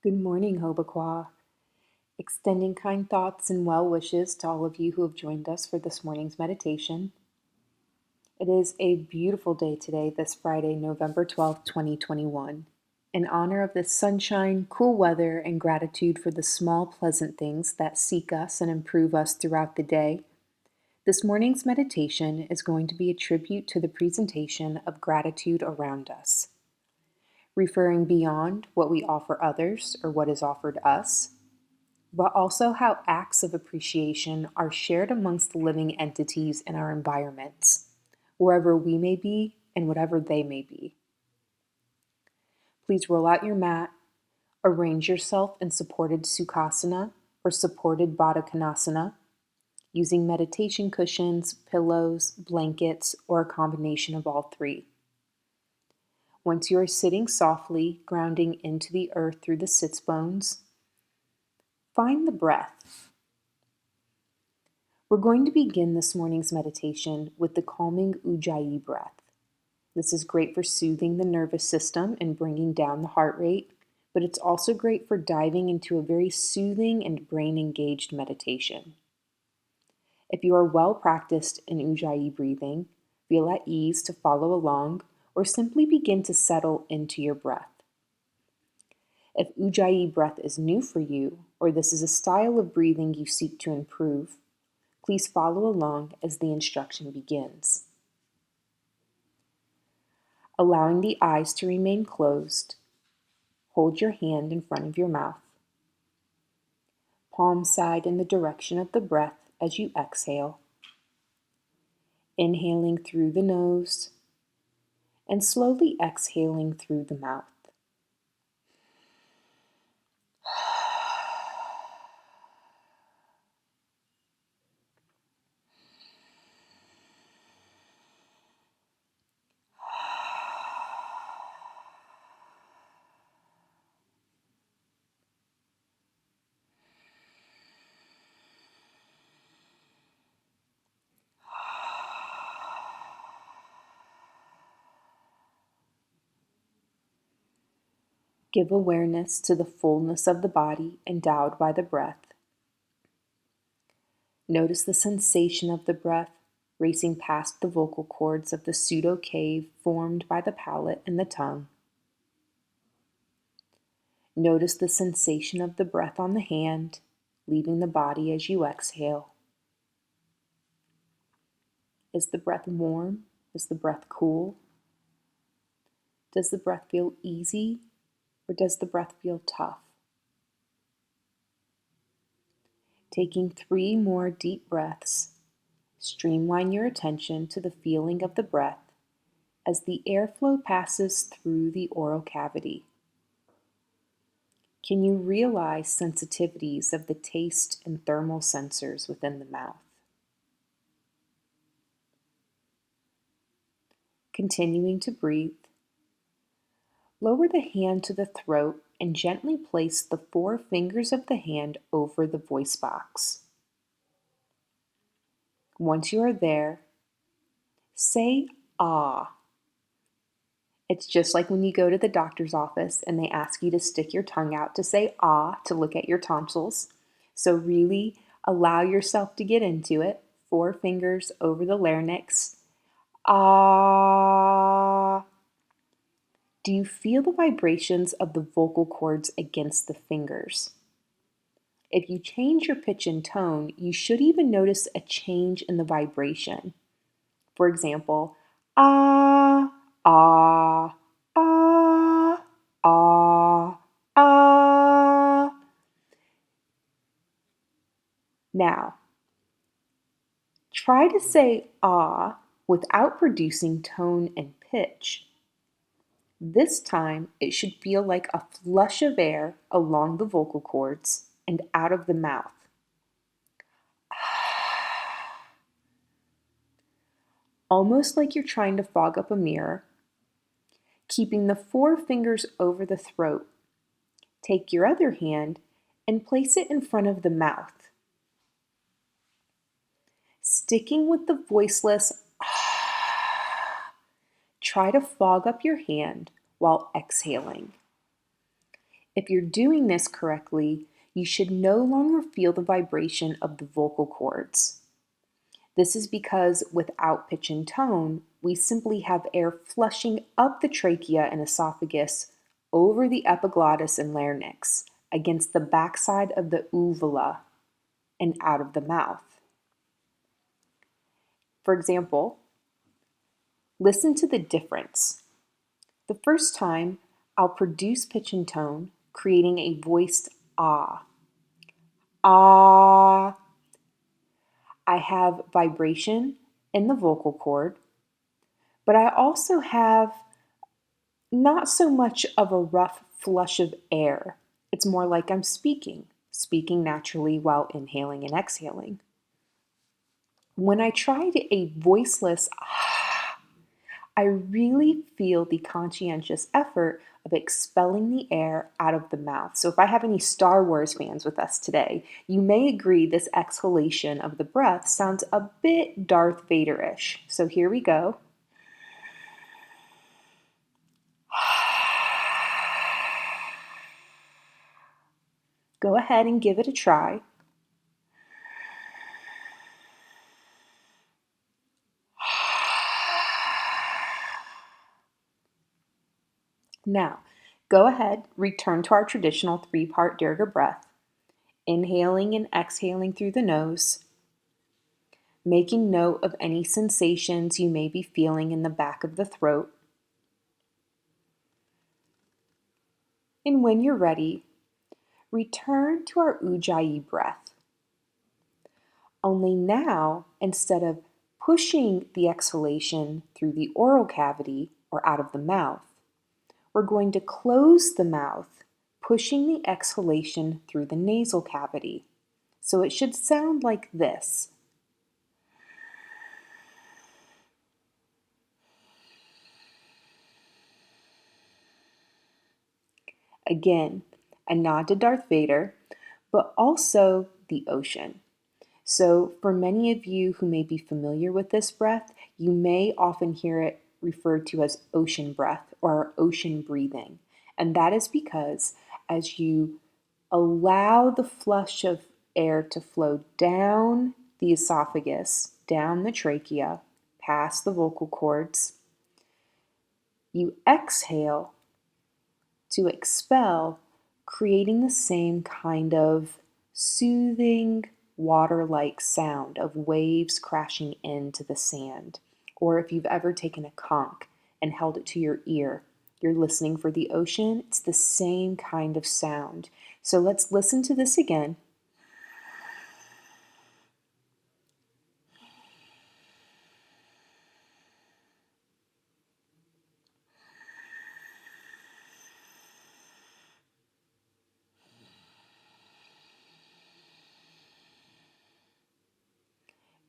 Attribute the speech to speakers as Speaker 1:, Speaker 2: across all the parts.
Speaker 1: Good morning, hoboqua. Extending kind thoughts and well wishes to all of you who have joined us for this morning's meditation. It is a beautiful day today, this Friday, November 12th, 2021. In honor of the sunshine, cool weather, and gratitude for the small, pleasant things that seek us and improve us throughout the day, this morning's meditation is going to be a tribute to the presentation of gratitude around us, referring beyond what we offer others or what is offered us, but also how acts of appreciation are shared amongst the living entities in our environments, wherever we may be and whatever they may be. Please roll out your mat, arrange yourself in supported Sukhasana or supported Baddha Konasana, using meditation cushions, pillows, blankets, or a combination of all three. Once you are sitting softly, grounding into the earth through the sits bones, find the breath. We're going to begin this morning's meditation with the calming Ujjayi Breath. This is great for soothing the nervous system and bringing down the heart rate, but it's also great for diving into a very soothing and brain-engaged meditation. If you are well practiced in Ujjayi breathing, feel at ease to follow along or simply begin to settle into your breath. If Ujjayi Breath is new for you, or this is a style of breathing you seek to improve, please follow along as the instruction begins. Allowing the eyes to remain closed, hold your hand in front of your mouth. Palm side in the direction of the breath as you exhale. Inhaling through the nose and slowly exhaling through the mouth. Give awareness to the fullness of the body endowed by the breath. Notice the sensation of the breath racing past the vocal cords of the pseudo-cave formed by the palate and the tongue. Notice the sensation of the breath on the hand, leaving the body as you exhale. Is the breath warm? Is the breath cool? Does the breath feel easy, or does the breath feel tough? Taking 3 more deep breaths, streamline your attention to the feeling of the breath as the airflow passes through the oral cavity. Can you realize sensitivities of the taste and thermal sensors within the mouth? Continuing to breathe, lower the hand to the throat and gently place the 4 fingers of the hand over the voice box. Once you are there, say ah. It's just like when you go to the doctor's office and they ask you to stick your tongue out to say ah to look at your tonsils. So really allow yourself to get into it. 4 fingers over the larynx. Ah. Do you feel the vibrations of the vocal cords against the fingers? If you change your pitch and tone, you should even notice a change in the vibration. For example, ah, ah, ah, ah, ah. Now, try to say ah without producing tone and pitch. This time, it should feel like a flush of air along the vocal cords and out of the mouth. Almost like you're trying to fog up a mirror. Keeping the 4 fingers over the throat, take your other hand and place it in front of the mouth. Sticking with the voiceless try to fog up your hand while exhaling. If you're doing this correctly, you should no longer feel the vibration of the vocal cords. This is because without pitch and tone, we simply have air flushing up the trachea and esophagus over the epiglottis and larynx against the backside of the uvula and out of the mouth. For example, listen to the difference. The first time, I'll produce pitch and tone, creating a voiced ah. Ah. I have vibration in the vocal cord, but I also have not so much of a rough flush of air. It's more like I'm speaking naturally while inhaling and exhaling. When I tried a voiceless ah, I really feel the conscientious effort of expelling the air out of the mouth. So if I have any Star Wars fans with us today, you may agree this exhalation of the breath sounds a bit Darth Vader-ish. So here we go. Go ahead and give it a try. Now, go ahead, return to our traditional 3-part Dirga breath, inhaling and exhaling through the nose, making note of any sensations you may be feeling in the back of the throat. And when you're ready, return to our Ujjayi breath. Only now, instead of pushing the exhalation through the oral cavity or out of the mouth, we're going to close the mouth, pushing the exhalation through the nasal cavity. So it should sound like this. Again, a nod to Darth Vader, but also the ocean. So for many of you who may be familiar with this breath, you may often hear it referred to as ocean breath or ocean breathing. And that is because as you allow the flush of air to flow down the esophagus, down the trachea, past the vocal cords, you exhale to expel, creating the same kind of soothing, water-like sound of waves crashing into the sand. Or if you've ever taken a conch and held it to your ear, you're listening for the ocean, it's the same kind of sound. So let's listen to this again.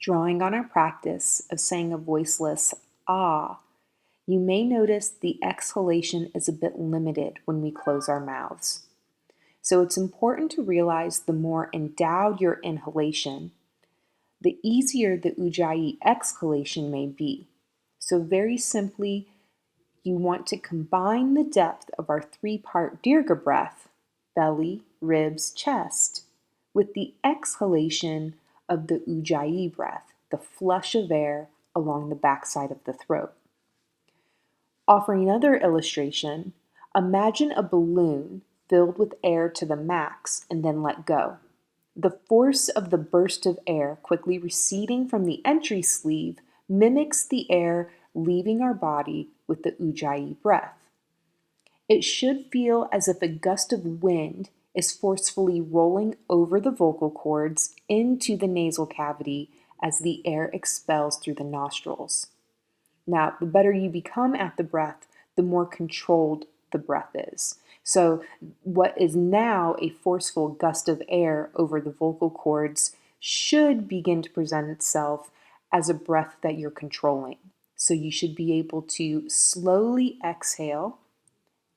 Speaker 1: Drawing on our practice of saying a voiceless ah, you may notice the exhalation is a bit limited when we close our mouths. So it's important to realize the more endowed your inhalation, the easier the Ujjayi exhalation may be. So very simply, you want to combine the depth of our 3-part Dirga breath, belly, ribs, chest, with the exhalation of the Ujjayi breath, the flush of air along the backside of the throat. Offering another illustration, imagine a balloon filled with air to the max and then let go. The force of the burst of air quickly receding from the entry sleeve mimics the air leaving our body with the Ujjayi breath. It should feel as if a gust of wind is forcefully rolling over the vocal cords into the nasal cavity as the air expels through the nostrils. Now, the better you become at the breath, the more controlled the breath is. So what is now a forceful gust of air over the vocal cords should begin to present itself as a breath that you're controlling. So you should be able to slowly exhale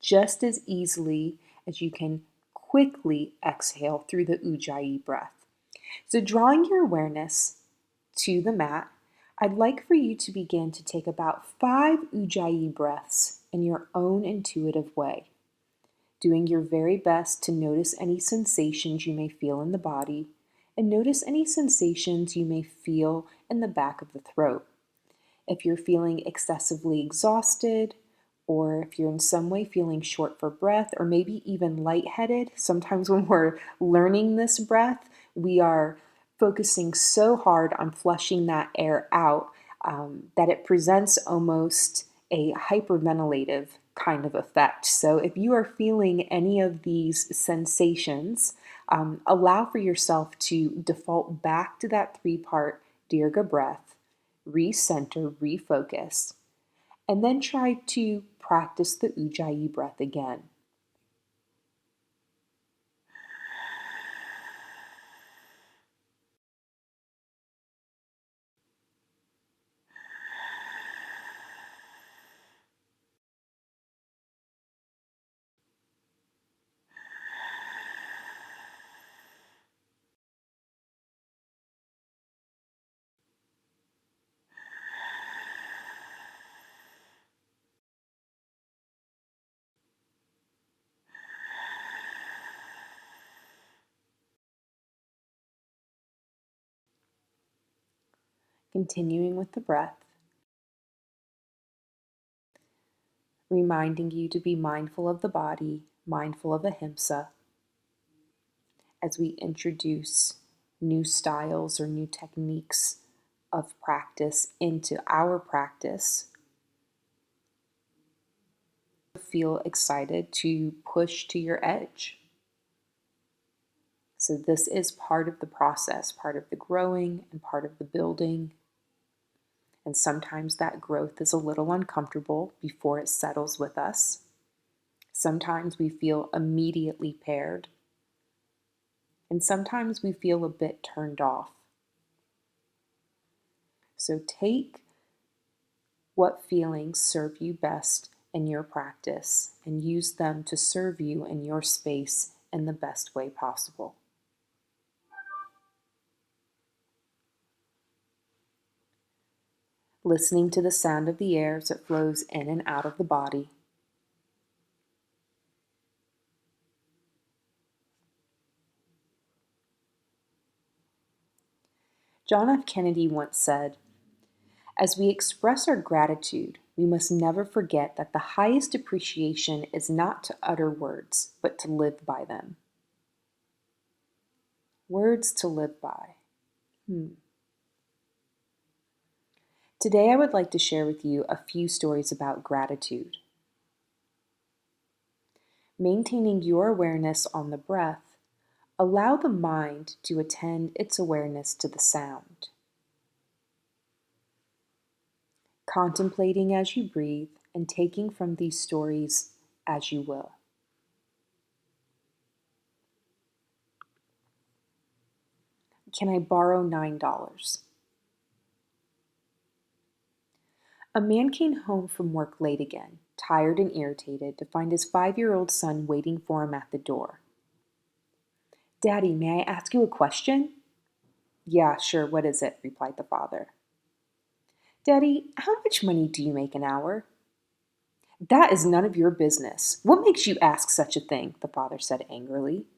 Speaker 1: just as easily as you can quickly exhale through the Ujjayi breath. So drawing your awareness to the mat, I'd like for you to begin to take about 5 Ujjayi breaths in your own intuitive way. doing your very best to notice any sensations you may feel in the body, and notice any sensations you may feel in the back of the throat. If you're feeling excessively exhausted, or if you're in some way feeling short for breath, or maybe even lightheaded, sometimes when we're learning this breath, we are focusing so hard on flushing that air out that it presents almost a hyperventilative kind of effect. So if you are feeling any of these sensations, allow for yourself to default back to that three-part Dirga breath, recenter, refocus, and then try to practice the Ujjayi breath again. Continuing with the breath, reminding you to be mindful of the body, mindful of ahimsa, as we introduce new styles or new techniques of practice into our practice. Feel excited to push to your edge. So this is part of the process, part of the growing and part of the building. And sometimes that growth is a little uncomfortable before it settles with us. Sometimes we feel immediately paired. And sometimes we feel a bit turned off. So take what feelings serve you best in your practice and use them to serve you in your space in the best way possible. Listening to the sound of the air as it flows in and out of the body. John F. Kennedy once said, "As we express our gratitude, we must never forget that the highest appreciation is not to utter words, but to live by them." Words to live by. Today I would like to share with you a few stories about gratitude. Maintaining your awareness on the breath, allow the mind to attend its awareness to the sound. Contemplating as you breathe and taking from these stories as you will. Can I borrow $9? A man came home from work late again, tired and irritated, to find his 5-year-old son waiting for him at the door. "Daddy, may I ask you a question?" "Yeah, sure, what is it?" replied the father. "Daddy, how much money do you make an hour?" "That is none of your business. What makes you ask such a thing?" the father said angrily.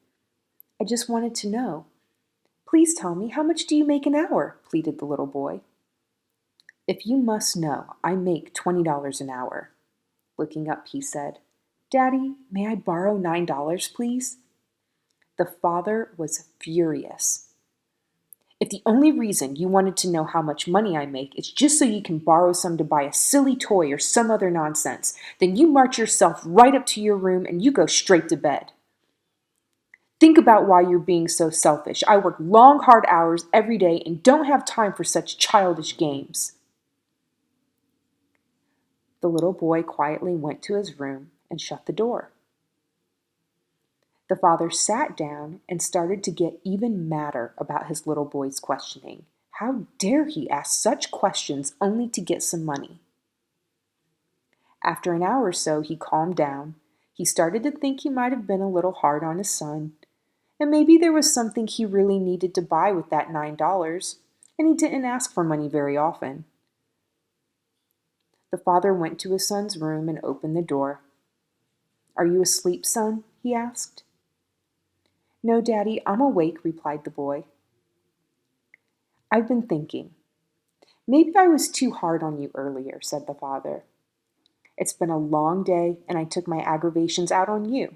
Speaker 1: "I just wanted to know." "Please tell me, how much do you make an hour?" pleaded the little boy. "If you must know, I make $20 an hour." Looking up, he said, "Daddy, may I borrow $9, please?" The father was furious. "If the only reason you wanted to know how much money I make is just so you can borrow some to buy a silly toy or some other nonsense, then you march yourself right up to your room and you go straight to bed. Think about why you're being so selfish. I work long, hard hours every day and don't have time for such childish games." The little boy quietly went to his room and shut the door. The father sat down and started to get even madder about his little boy's questioning. How dare he ask such questions only to get some money? After an hour or so, he calmed down. He started to think he might have been a little hard on his son, and maybe there was something he really needed to buy with that $9, and he didn't ask for money very often. The father went to his son's room and opened the door. "Are you asleep, son?" he he asked. "No, Daddy, I'm awake," replied the boy. "I've been thinking. Maybe I was too hard on you earlier," said the father. "It's been a long day, and I took my aggravations out on you.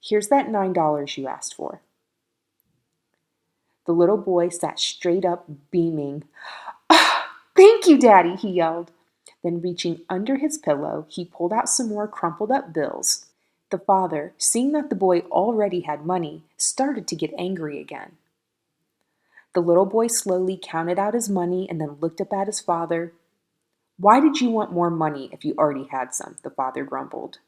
Speaker 1: Here's that $9 you asked for." The little boy sat straight up, beaming. "Ah, thank you, Daddy," he yelled. Then, reaching under his pillow, he pulled out some more crumpled up bills. The father, seeing that the boy already had money, started to get angry again. The little boy slowly counted out his money and then looked up at his father. "Why did you want more money if you already had some?" the father grumbled.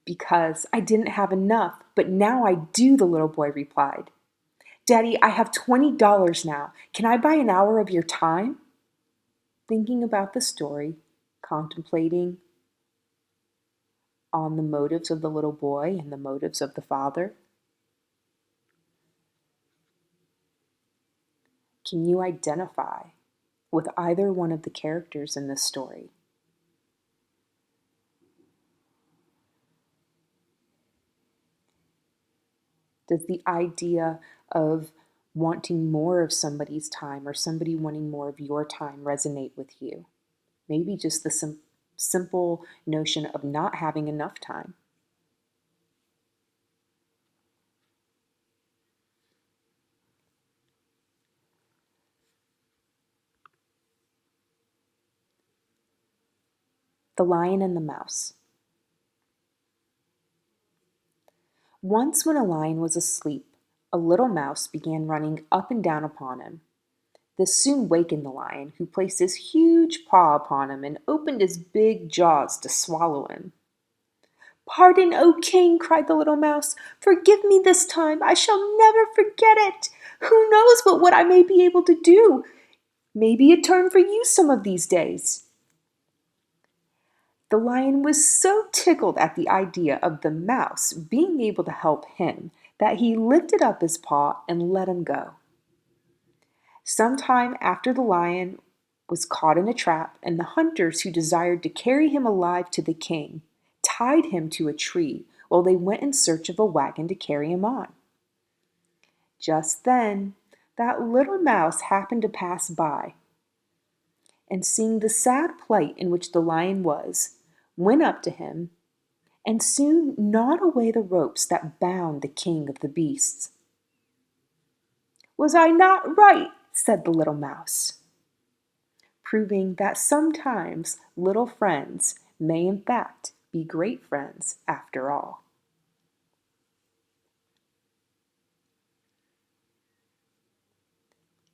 Speaker 1: "Because I didn't have enough, but now I do," the little boy replied. "Daddy, I have $20 now. Can I buy an hour of your time?" Thinking about the story, contemplating on the motives of the little boy and the motives of the father, can you identify with either one of the characters in this story? Does the idea of wanting more of somebody's time or somebody wanting more of your time resonate with you? Maybe just the simple notion of not having enough time. The Lion and the Mouse. Once when a lion was asleep, a little mouse began running up and down upon him. This soon wakened the lion, who placed his huge paw upon him and opened his big jaws to swallow him. "Pardon, O king," cried the little mouse. "Forgive me this time. I shall never forget it. Who knows but what I may be able to do? Maybe a turn for you some of these days." The lion was so tickled at the idea of the mouse being able to help him that he lifted up his paw and let him go. Some time after, the lion was caught in a trap, and the hunters who desired to carry him alive to the king tied him to a tree while they went in search of a wagon to carry him on. Just then, that little mouse happened to pass by, and seeing the sad plight in which the lion was, went up to him and soon gnawed away the ropes that bound the king of the beasts. "Was I not right?" said the little mouse, proving that sometimes little friends may in fact be great friends after all.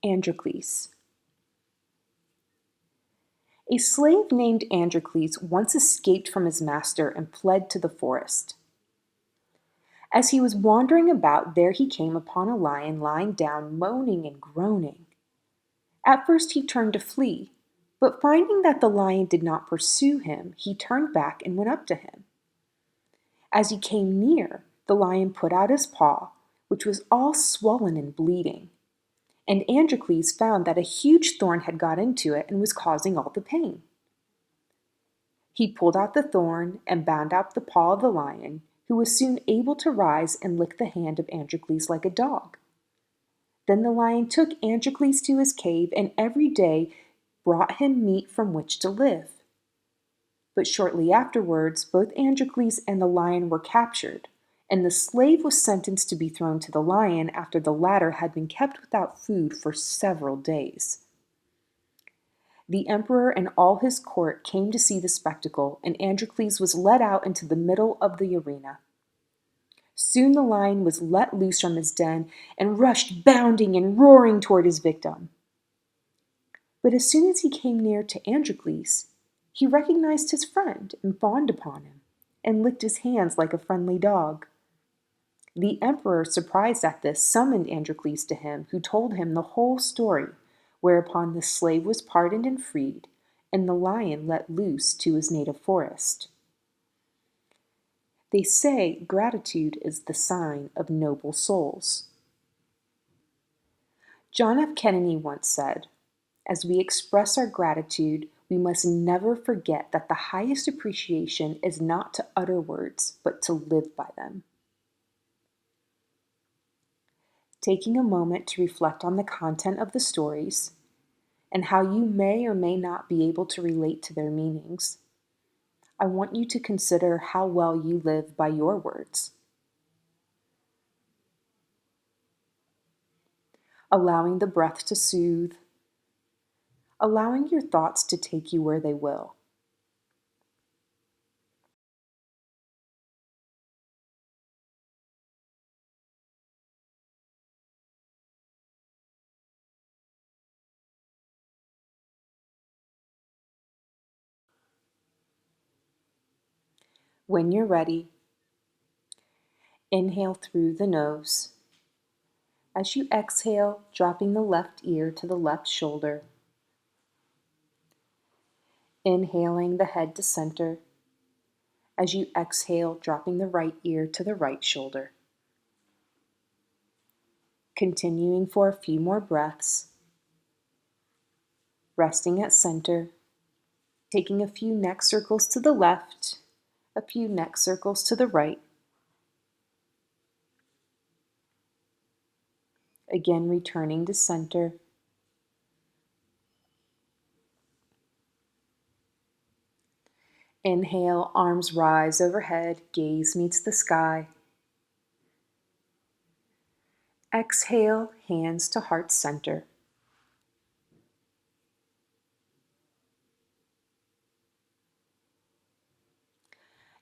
Speaker 1: Androcles. A slave named Androcles once escaped from his master and fled to the forest. As he was wandering about, there he came upon a lion lying down, moaning and groaning. At first he turned to flee, but finding that the lion did not pursue him, he turned back and went up to him. As he came near, the lion put out his paw, which was all swollen and bleeding, and Androcles found that a huge thorn had got into it and was causing all the pain. He pulled out the thorn and bound up the paw of the lion, who was soon able to rise and lick the hand of Androcles like a dog. Then the lion took Androcles to his cave and every day brought him meat from which to live. But shortly afterwards, both Androcles and the lion were captured, and the slave was sentenced to be thrown to the lion after the latter had been kept without food for several days. The emperor and all his court came to see the spectacle, and Androcles was led out into the middle of the arena. Soon the lion was let loose from his den and rushed bounding and roaring toward his victim. But as soon as he came near to Androcles, he recognized his friend and fawned upon him, and licked his hands like a friendly dog. The emperor, surprised at this, summoned Androcles to him, who told him the whole story, whereupon the slave was pardoned and freed, and the lion let loose to his native forest. They say gratitude is the sign of noble souls. John F. Kennedy once said, "As we express our gratitude, we must never forget that the highest appreciation is not to utter words, but to live by them." taking a moment to reflect on the content of the stories and how you may or may not be able to relate to their meanings, I want you to consider how well you live by your words. Allowing the breath to soothe, allowing your thoughts to take you where they will. When you're ready, inhale through the nose. As you exhale, dropping the left ear to the left shoulder. Inhaling the head to center. As you exhale, dropping the right ear to the right shoulder. Continuing for a few more breaths. Resting at center. Taking a few neck circles to the left, a few neck circles to the right. Again, returning to center. Inhale, arms rise overhead, gaze meets the sky. Exhale, hands to heart center.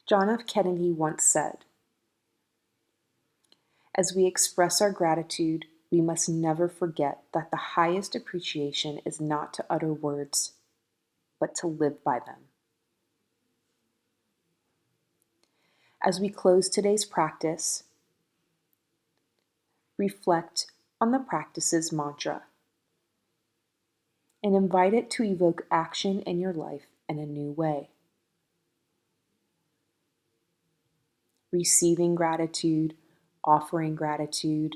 Speaker 1: John F. Kennedy once said, "As we express our gratitude, we must never forget that the highest appreciation is not to utter words, but to live by them." As we close today's practice, reflect on the practice's mantra and invite it to evoke action in your life in a new way. Receiving gratitude, offering gratitude,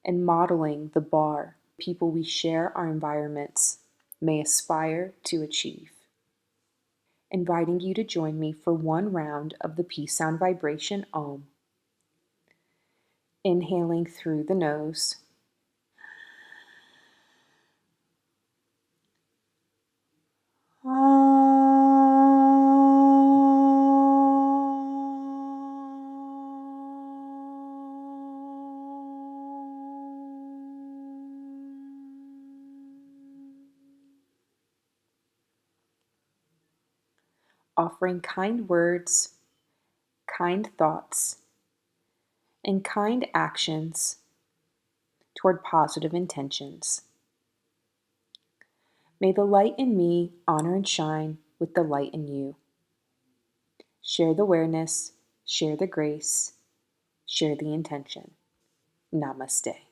Speaker 1: and modeling the bar people we share our environments may aspire to achieve. Inviting you to join me for one round of the peace sound vibration Om. Inhaling through the nose. Offering kind words, kind thoughts, and kind actions toward positive intentions. May the light in me honor and shine with the light in you. Share the awareness, share the grace, share the intention. Namaste.